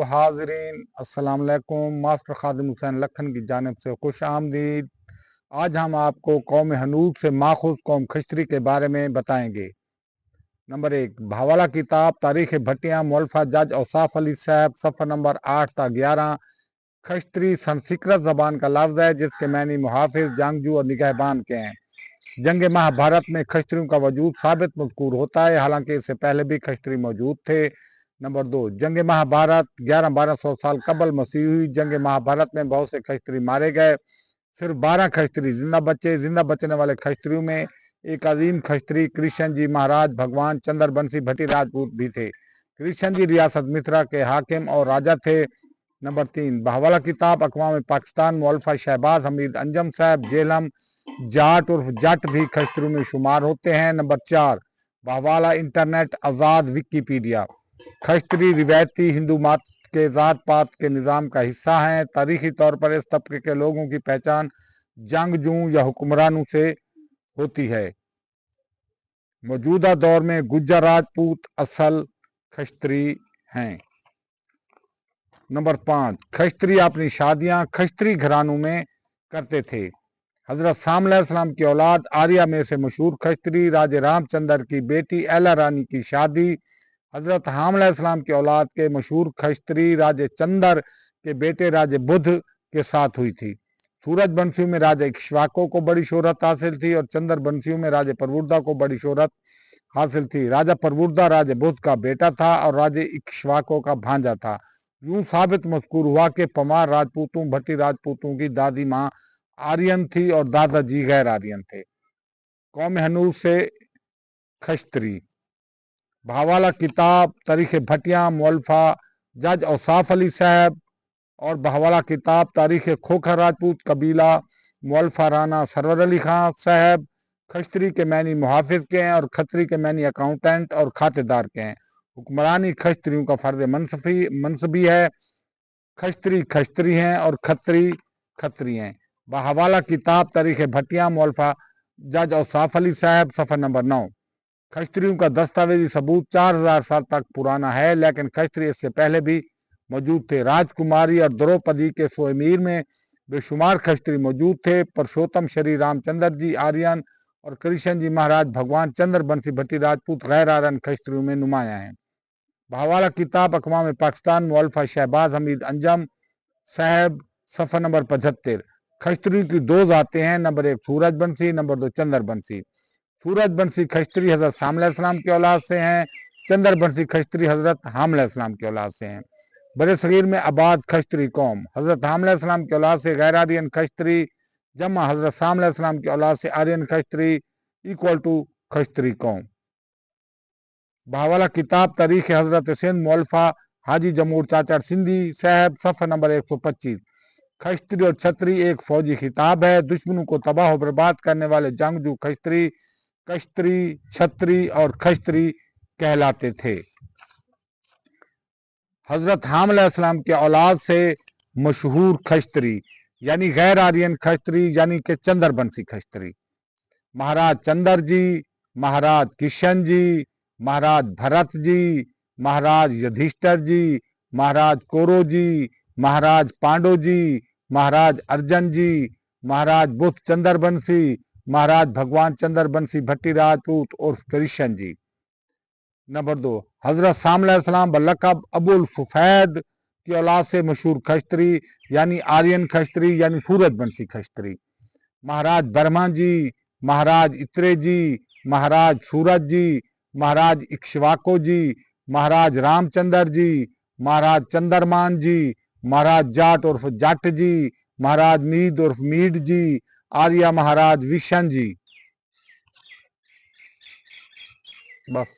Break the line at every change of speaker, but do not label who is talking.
हाजरीन अस्सलाम वालेकुम। मास्टर खादिम हुसैन लखन की जानिब से खुश आमदीद। आज हम आपको कौम हनूद से माखूज कौम खश्तरी के बारे में बताएंगे। नंबर 1, भावाला किताब तारीख भटिया मुअल्फा जज औसाफ अली साहब, सफ़र नंबर 8 ता 11। खश्तरी संस्कृत जबान का लफ्ज़ है जिसके मैनी मुहाफिज, जंगजू और निगहबान के हैं। जंग महाभारत में खश्तरियों का वजूद साबित मज़कूर होता है, हालांकि इससे पहले भी खश्तरी मौजूद थे। नंबर 2, जंग महाभारत 1100-1200 साल कबल मसीह हुई। जंग महाभारत में बहुत से खश्तरी मारे गए, सिर्फ 12 खश्तरी जिंदा बचे। जिंदा बचने वाले खश्तरियों में एक अजीम खश्तरी कृष्ण जी महाराज भगवान चंद्र बंसी भट्टी राजपूत भी थे। कृष्ण जी रियासत मिश्रा के हाकिम और राजा थे। नंबर 3, बहवाला किताब अक़वाम पाकिस्तान मुअल्फा शहबाज हमीद अंजम साहब जेलम जाट उर्फ जट भी खश्तरियों में शुमार होते हैं। नंबर 4, बहवाला इंटरनेट आज़ाद विकीपीडिया। खश्तरी रिवायती हिंदू मत के ज़ात पात के निज़ाम का हिस्सा हैं। तारीखी तौर पर इस तबके के लोगों की पहचान जंगजू या हुक्मरानों से होती है। मौजूदा दौर में गुज्जर राजपूत असल खश्तरी हैं। नंबर 5, खश्तरी अपनी शादियां खश्तरी घरानों में करते थे। हजरत साम अलैहिस्सलाम की औलाद आर्या में से मशहूर खश्तरी राजे रामचंद्र की बेटी एला रानी की शादी हजरत हाम अलैहिस्सलाम की औलाद के मशहूर खश्तरी राजे चंदर के बेटे राजे बुध के साथ हुई थी। सूरज बंसियों में राजा इक्ष्वाको को बड़ी शोहरत हासिल थी और चंदर बंसियों में राजे परवुरदा को बड़ी शोहरत हासिल थी। राजा परवुरदा राजे बुध का बेटा था और राजे इक्ष्वाको का भांजा था। यूं साबित मज़कूर हुआ कि पमार राजपूतों भट्टी राजपूतों की दादी माँ आर्यन थी और दादाजी गैर आर्यन थे। कौम हनूद से खश्तरी। भावाला किताब तारीख भटिया मुअल्फा जज औसाफ अली साहब और बहवाला किताब तारीख खोखर राजपूत कबीला मुअल्फा राना सरवर अली खां साहब खश्तरी के मैनी मुहाफिज के हैं और खत्री के मैनी अकाउंटेंट और खातेदार के हैं। हुक्मरानी खश्तरियों का फर्ज मनसबी है। खश्तरी खश्तरी हैं और खत्री खत्री हैं। बहवाला किताब तारीख भटिया मुअल्फा जज औसाफ अली साहब, सफ़र नंबर 9। खश्तरियों का दस्तावेजी सबूत 4000 साल तक पुराना है, लेकिन खश्तरी इससे पहले भी मौजूद थे। राजकुमारी और द्रौपदी के सोएमीर में बेशुमार खश्तरी मौजूद थे। परशोत्तम श्री रामचंद्र जी आर्यन और कृष्ण जी महाराज भगवान चंद्र बंसी भट्टी राजपूत गैर आर्यन खश्तरियों में नुमाया हैं। बहवाला किताब अक़वाम पाकिस्तान मुअल्फा शहबाज हमीद अंजम साहब, सफ़र नंबर 75। खश्तरियों की 2 जातें हैं, नंबर 1 सूरज बंसी, नंबर 2 चंद्र बंसी। सूरज बंसी खश्तरी हजरत साम अलैहिस्सलाम की औलाद से हैं। चंद्र बंसी खश्तरी हजरत हाम अलैहिस्सलाम की औलाद से हैं। बड़े सगीर में आबाद खश्तरी कौम हजरत हाम अलैहिस्सलाम की औलाद से गैर आर्यन खश्तरी जमा हजरत साम अलैहिस्सलाम की औलाद से आर्यन खश्तरी इक्वल टू खश्तरी कौम। बहवाला किताब तारीख हजरत सिंध मुअल्फा हाजी जमूर चाचर सिंधी साहब, सफ़र नंबर 125। खश्तरी और छतरी एक फौजी खिताब है। दुश्मनों को तबाह बर्बाद करने वाले जंगजू खश्तरी कश्तरी छतरी और खश्तरी कहलाते थे। हजरत हाम अलैहिस्सलाम के औलाद से मशहूर खश्तरी यानी गैर आर्यन खश्तरी यानी कि चंद्र बंसी खश्तरी महाराज चंद्र जी, महाराज किशन जी, महाराज भरत जी, महाराज युधिष्ठिर जी, महाराज कोरो जी, महाराज पांडु जी, महाराज अर्जन जी, महाराज बुद्ध चंद्र बंसी, महाराज भगवान चंद्र बंसी भट्टी राजपूत उर्फ कृष्ण जी। नंबर 2, हजरत साम अलैहिस्सलाम बल्लकब अबुल सुफैद की औलाद से मशहूर खश्तरी यानी आर्यन खश्तरी यानी सूरज बंसी खश्तरी महाराज बर्मा जी, महाराज इत्रे जी, महाराज सूरज जी, महाराज इक्ष्वाको जी, महाराज रामचंद्र जी, महाराज चंद्रमान जी, महाराज जाट उर्फ जट जी, महाराज मीद उर्फ मीड जी, आर्या महाराज विशन जी। बस।